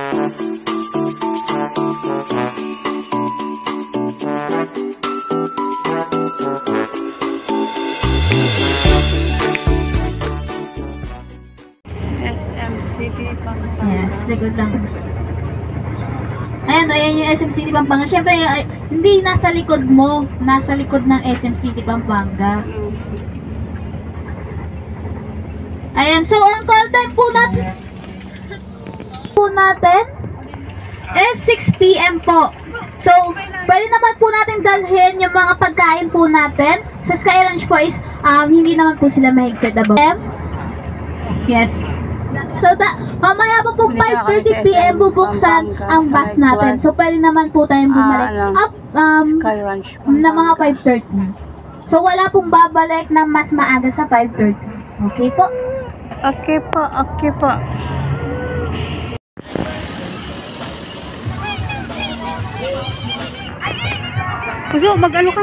Yes, likod lang. Ayan, ayan yung SM City Pampanga. Siyempre, hindi nasa likod mo. Nasa likod ng SM City Pampanga. Ayan, so ang call time po natin is 6 PM po. So, pwede naman po natin dalhin yung mga pagkain po natin. Sa Sky Ranch po is, hindi naman po sila mahigpit about. Yes. So, mamaya po 5:30 PM bubuksan ang bus natin. So, pwede naman po tayong bumalik up Sky Ranch na mga 5:30. So, wala pong babalik na mas maaga sa 5:30. Okay po? Okay po, okay po. Puso, mag-ano ka?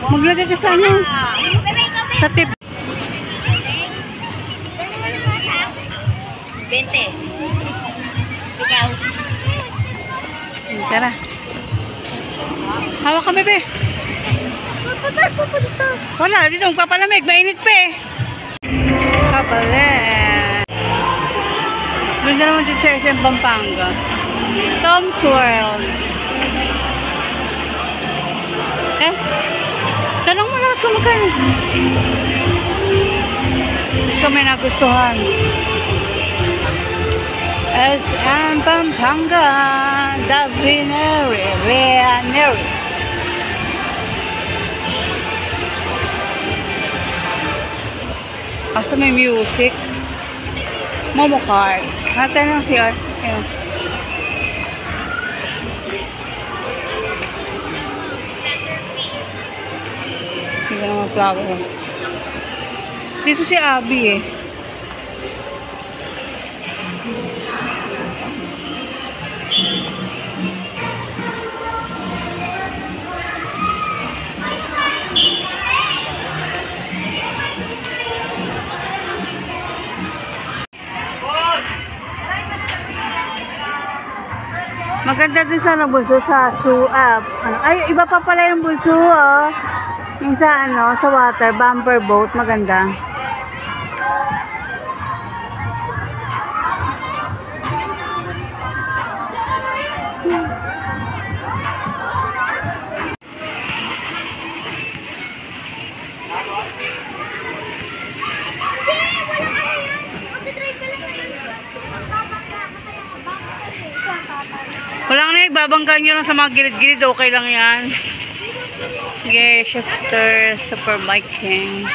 Maglagay ka sa ano? Sa tip. 20. Ikaw. Tara. Hawak ka, bebe. Wala, dito magpapalamig. Mainit pa eh. Kapalit. Doon na naman dito sa SM Pampanga. Tom's World. Eh? Tanong mo lahat kung magkano. Gusto may nagustuhan. SM Pampanga, the Vinery. Kaso may music. Momo card. Natin lang si Art. Ayun. Hindi ka naman flower. Dito si Abby eh. Maganda din sana bulso sa ay, iba pa pala yung bulso, oh. Yung sa sa water, bumper boat, maganda. Walang na, ibabanggaan nyo lang sa mga gilid-gilid, okay lang yan. Okay, shifter, superbiking.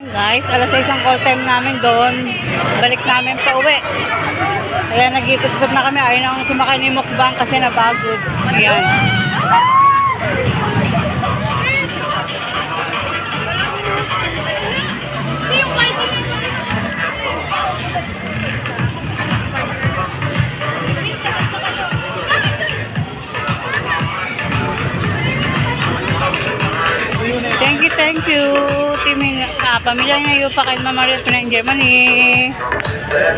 Guys, alas 6 ang call time namin doon. Balik namin pa uwi. Kaya nag-ikot na kami. Ayaw nang sumakay ni Mukbang kasi napagod. Ayan. Thank you. Pamilya niya yung pa kay Mama Rio na in Germany.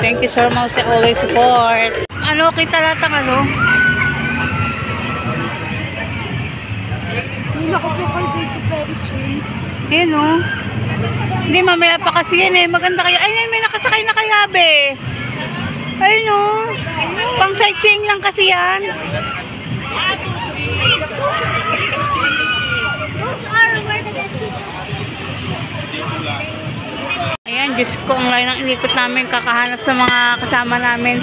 Thank you so much sa always support. Ano, kita lahat ang ano? Ayan o. Hindi, mamaya pa kasi yan eh. Maganda kayo. Ay, may nakasakay na kaya be. Ayun o. Pang sightseeing lang kasi yan. Ayan, Diyos ko, ang layo ng inikot namin, kakahanap sa mga kasama namin.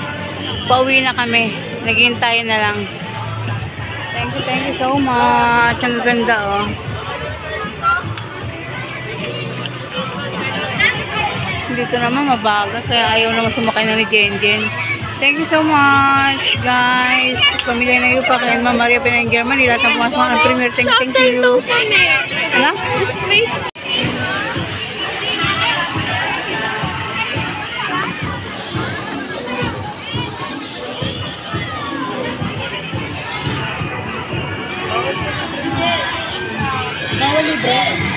Pauwi na kami. Naghihintay na lang. Thank you so much. Ang ganda, oh. Dito naman mabagal, kaya ayaw naman sumakay na ni Jen. Thank you so much, guys. Pamilya na yun pa kay Mama Maria Pinang Germany. Lahat ng pumasok ng premier. Thank you. Ano? libre.